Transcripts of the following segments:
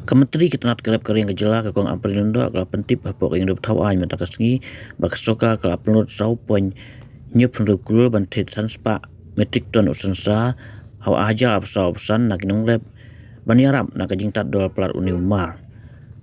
Kementeri kita nak kerap kering kejela ke kong amperindo kalau pentip hapok yang rup tau ay mata kasngi bakas Sorkar kalau penurut sau poin nyup penurut Klur bantit sanspa metrik ton Synsar hau aja apsan nak Nongrep baniarap nak kejing tat dol pelat uni umar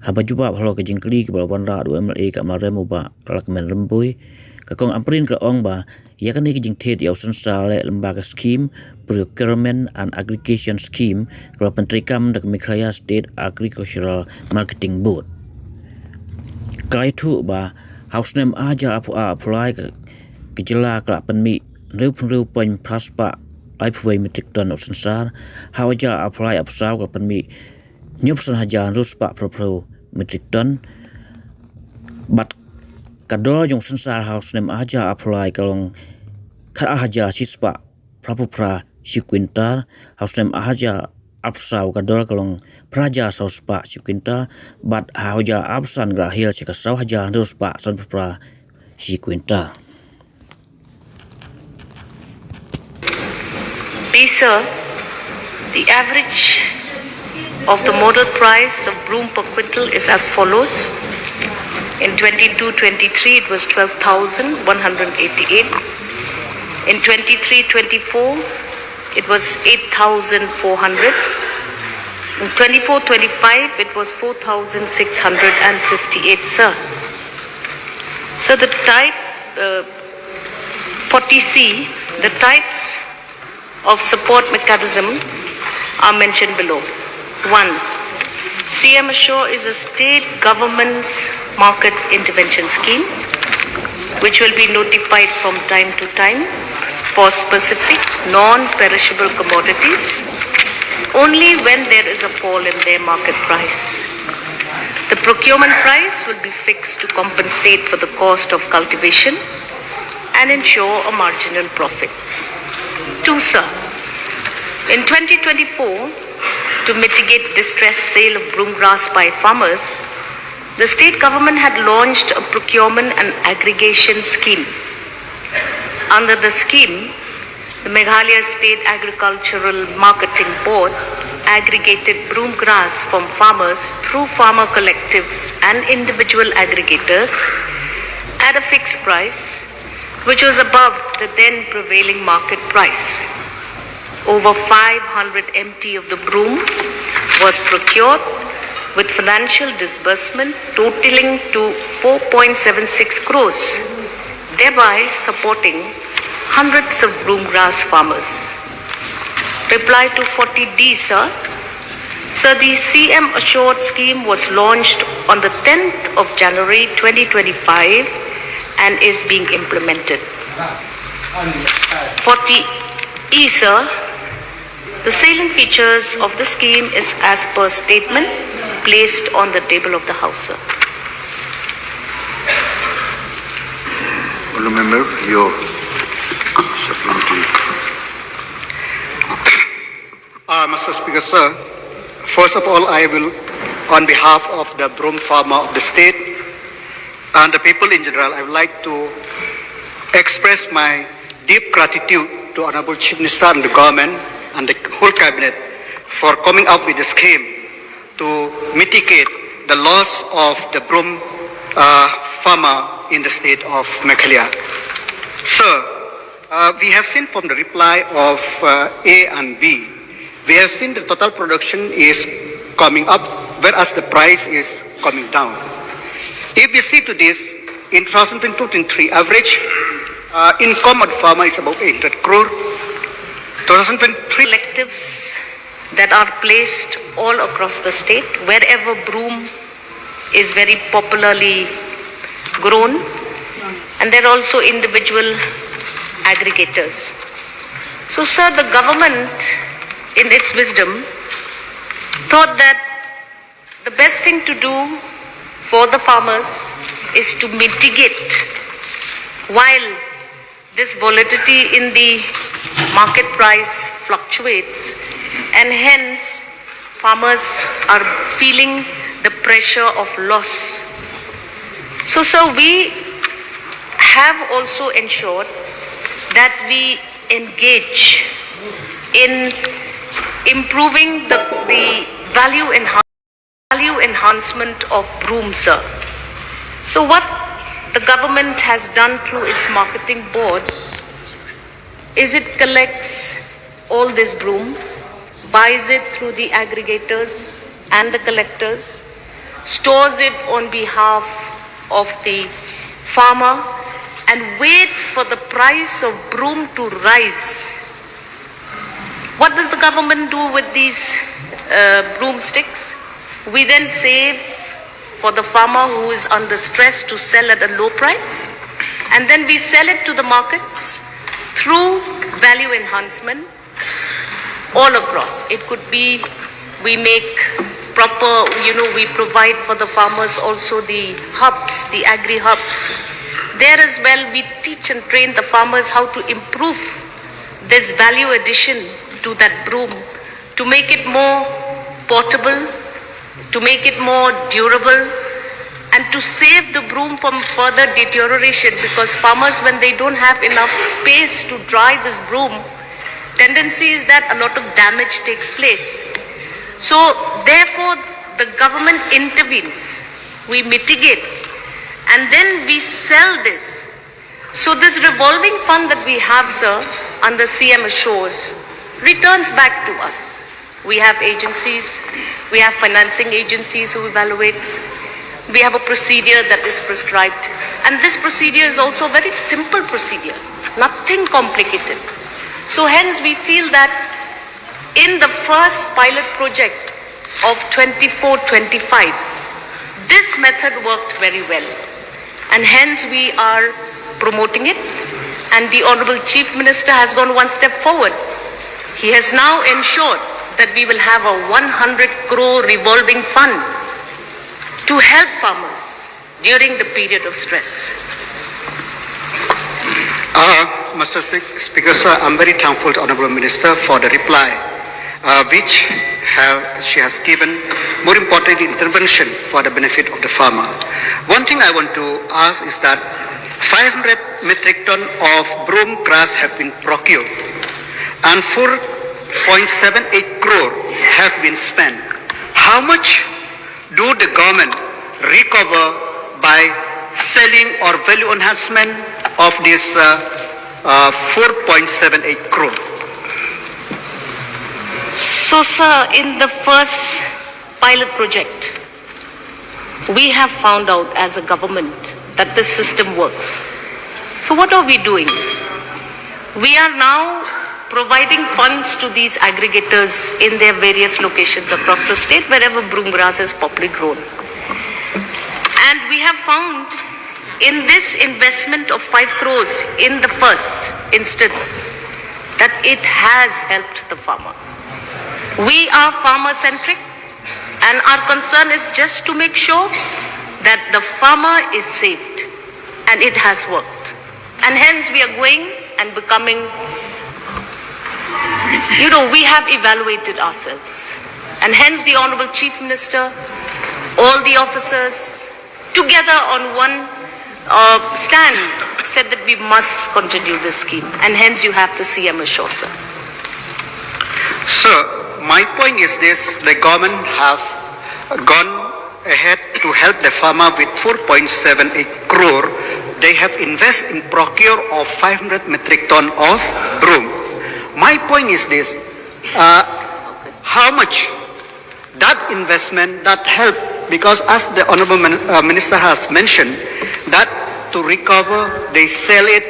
haba juba halo kejing kli ke balawan ra 2 MLA kat marem uba kalak men rembui ke kong amperin ke ong ba ia kan kejing Thied yau Synsar le lembaga skim Procurement and Aggregation Scheme kalau pentrikam dak Meghalaya State Agricultural Marketing Board. Kalau itu ba house name aja apply ke jela kelak penmi reu poin praspa ai puai metrik ton Synsar how aja apply apsau ke penmi nyup san haja ruspa pro metrik ton bat kadol jong Synsar house name aja apply kalong kar aja sispa prapupra si kuintal house name aja apsau kadol kalong praja sauspa si kuintal bat haja apsan grahil si kasau haja ruspa san pra si kuintal. Sir, the average of the model price of broom per quintal is as follows. In 22-23 it was 12,188. In 23-24 it was 8,400. In 24-25 it was 4,658, sir. So the type 40C, the types of support mechanism are mentioned below. 1. CM Assure is a state government's market intervention scheme which will be notified from time to time for specific non-perishable commodities only when there is a fall in their market price. The procurement price will be fixed to compensate for the cost of cultivation and ensure a marginal profit. 2, sir. In 2024, to mitigate distressed sale of broom grass by farmers, the state government had launched a procurement and aggregation scheme. Under the scheme, the Meghalaya State Agricultural Marketing Board aggregated broom grass from farmers through farmer collectives and individual aggregators at a fixed price, which was above the then prevailing market price. Over 500 MT of the broom was procured with financial disbursement totaling to 4.76 crores, thereby supporting hundreds of broom grass farmers. Reply to 40D, sir. Sir, the CM Assured scheme was launched on the 10th of January 2025 and is being implemented. 40E, sir. The salient features of the scheme is as per statement placed on the table of the House, sir. Honourable Member, your supplementary. Mr. Speaker, sir, first of all, I will, on behalf of the broom farmer of the state and the people in general, I would like to express my deep gratitude to Honourable Chief Minister and the government and the whole cabinet for coming up with a scheme to mitigate the loss of the broom farmer in the state of Meghalaya. Sir, we have seen from the reply of A and B, we have seen the total production is coming up, whereas the price is coming down. If we see to this, in 2022-23, average income of the farmer is about 800 crore. 2023 collectives that are placed all across the state, wherever broom is very popularly grown, and there are also individual aggregators. So, sir, the government, in its wisdom, thought that the best thing to do for the farmers is to mitigate while this volatility in the market price fluctuates, and hence farmers are feeling the pressure of loss. So, sir, we have also ensured that we engage in improving the value enhancement value enhancement of broom, sir. So what the government has done through its marketing board is it collects all this broom, buys it through the aggregators and the collectors, stores it on behalf of the farmer, and waits for the price of broom to rise. What does the government do with these broomsticks? We then save for the farmer who is under stress to sell at a low price, and then we sell it to the markets through value enhancement all across. It could be we make proper, we provide for the farmers also the hubs, the agri hubs. There as well, we teach and train the farmers how to improve this value addition to that broom, to make it more portable, to make it more durable, and to save the broom from further deterioration, because farmers, when they don't have enough space to dry this broom, tendency is that a lot of damage takes place. So therefore, the government intervenes, we mitigate, and then we sell this. So this revolving fund that we have, sir, under CM Assures, returns back to us. We have agencies, we have financing agencies who evaluate. We have a procedure that is prescribed. And this procedure is also a very simple procedure, nothing complicated. So hence we feel that in the first pilot project of 24-25, this method worked very well. And hence we are promoting it. And the Honorable Chief Minister has gone one step forward. He has now ensured that we will have a 100 crore revolving fund to help farmers during the period of stress. Mr. Speaker, sir, I'm very thankful to Honorable Minister for the reply, which she has given, more importantly, intervention for the benefit of the farmer. One thing I want to ask is that 500 metric ton of broom grass have been procured and 4.78 crore have been spent. How much do the government recover by selling or value enhancement of this 4.78 crore? So, sir, in the first pilot project, we have found out as a government that this system works. So what are we doing? We are now providing funds to these aggregators in their various locations across the state, wherever broom grass is popularly grown. And we have found in this investment of 5 crores in the first instance that it has helped the farmer. We are farmer-centric, and our concern is just to make sure that the farmer is saved, and it has worked. And hence we are going and becoming, we have evaluated ourselves. And hence the Honorable Chief Minister, all the officers, together on one stand, said that we must continue this scheme. And hence you have the CM Assure, sir. Sir, my point is this: the government have gone ahead to help the farmer with 4.78 crore. They have invested in procure of 500 metric ton of broom. My point is this: how much that investment, that help, because as the Honorable Minister has mentioned, that to recover, they sell it,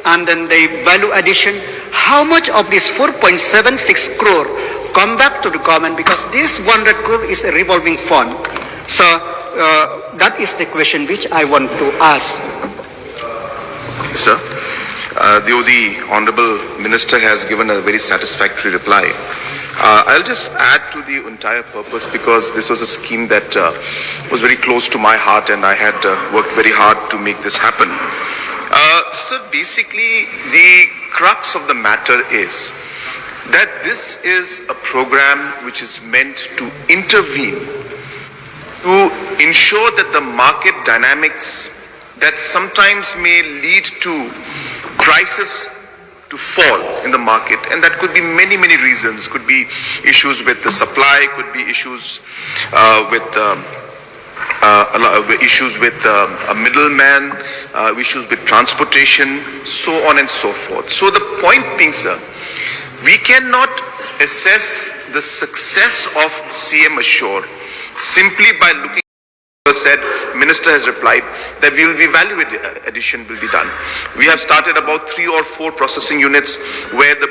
and then they value addition. How much of this 4.76 crore come back to the government? Because this 100 crore is a revolving fund. So that is the question which I want to ask. Sir, the Honorable Minister has given a very satisfactory reply. I'll just add to the entire purpose, because this was a scheme that was very close to my heart, and I had worked very hard to make this happen. So basically, the crux of the matter is that this is a program which is meant to intervene, to ensure that the market dynamics that sometimes may lead to crisis to fall in the market, and that could be many, many reasons. Could be issues with the supply, could be issues with a middleman, issues with transportation, so on and so forth. So the point being, sir, we cannot assess the success of CM Assure simply by looking. Said, Minister has replied that we will be value addition will be done. We have started about 3 or 4 processing units where the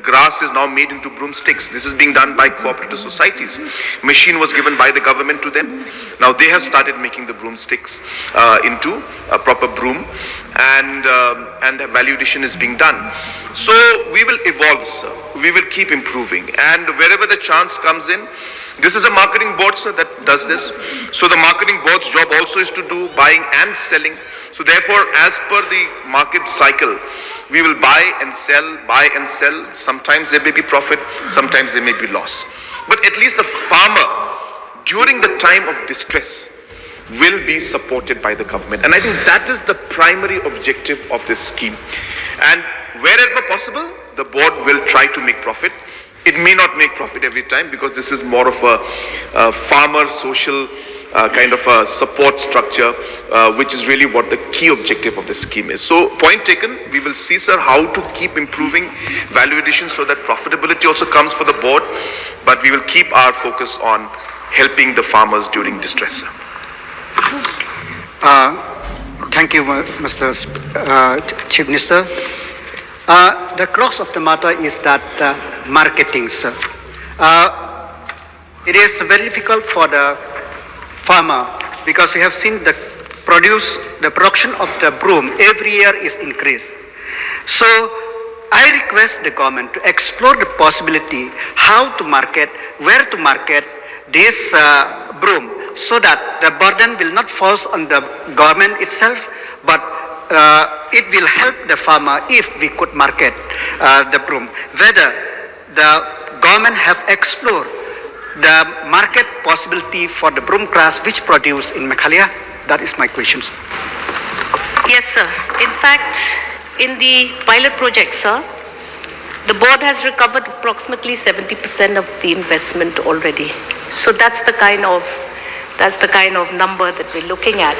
grass is now made into broomsticks. This is being done by cooperative societies. Machine was given by the government to them. Now they have started making the broomsticks into a proper broom, and value addition is being done. So we will evolve, sir. We will keep improving, and wherever the chance comes in. This is a marketing board, sir, that does this. So the marketing board's job also is to do buying and selling. So therefore, as per the market cycle, we will buy and sell. Sometimes there may be profit, sometimes there may be loss. But at least the farmer, during the time of distress, will be supported by the government. And I think that is the primary objective of this scheme. And wherever possible, the board will try to make profit. It may not make profit every time because this is more of a farmer social kind of a support structure, which is really what the key objective of the scheme is. So point taken, we will see, sir, how to keep improving value addition so that profitability also comes for the board, but we will keep our focus on helping the farmers during distress, sir. Thank you, Mr. Chief Minister. The crux of the matter is that marketing, sir. It is very difficult for the farmer because we have seen the production of the broom every year is increased. So I request the government to explore the possibility how to market, where to market this broom so that the burden will not fall on the government itself, but it will help the farmer if we could market the broom. Whether the government have explored the market possibility for the broom grass which produced in Meghalaya? That is my question. Yes, sir. In fact, in the pilot project, sir, the board has recovered approximately 70% of the investment already. So that's the kind of number that we're looking at.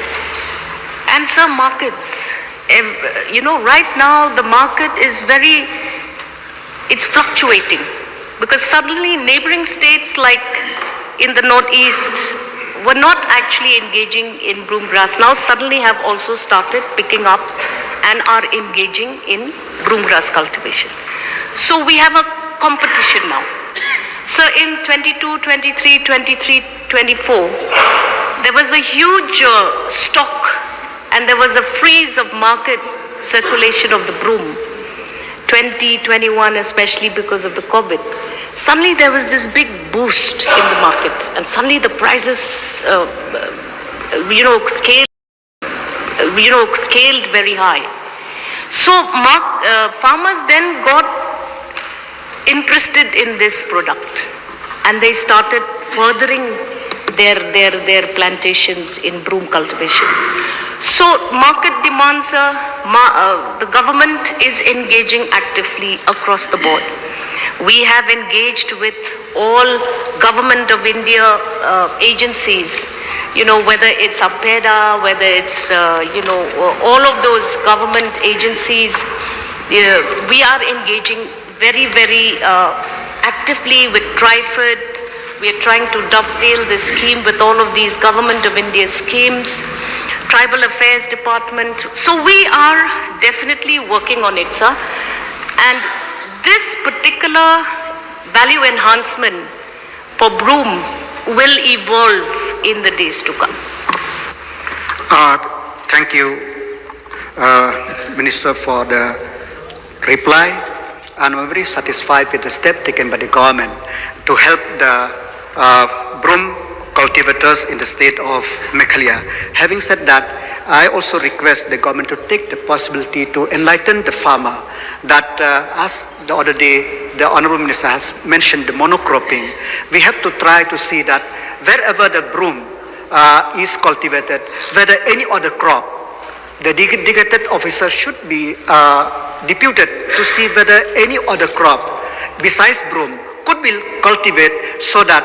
And sir, markets, right now the market is it's fluctuating because suddenly neighboring states like in the northeast were not actually engaging in broom grass. Now suddenly have also started picking up and are engaging in broom grass cultivation. So we have a competition now. So in 22, 23, 24, there was a huge stock and there was a freeze of market circulation of the broom. 2021, especially because of the COVID. Suddenly there was this big boost in the market and suddenly the prices, scaled very high. So farmers then got interested in this product and they started furthering their plantations in broom cultivation. So market demands, the government is engaging actively across the board. We have engaged with all Government of India agencies, whether it's APEDA, whether it's, all of those government agencies. We are engaging very, very actively with Thied. We are trying to dovetail this scheme with all of these Government of India schemes. Tribal Affairs Department. So we are definitely working on it, sir. And this particular value enhancement for broom will evolve in the days to come. Thank you, Minister, for the reply. And I'm very satisfied with the step taken by the government to help the broom cultivators in the state of Meghalaya. Having said that, I also request the government to take the possibility to enlighten the farmer that as the other day the Honorable Minister has mentioned the monocropping, we have to try to see that wherever the broom is cultivated, whether any other crop, the designated officer should be deputed to see whether any other crop besides broom could be cultivated so that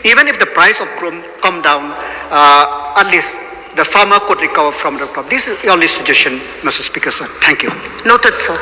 even if the price of broom come down, at least the farmer could recover from the crop. This is the only suggestion, Mr. Speaker, sir. Thank you. Noted, sir.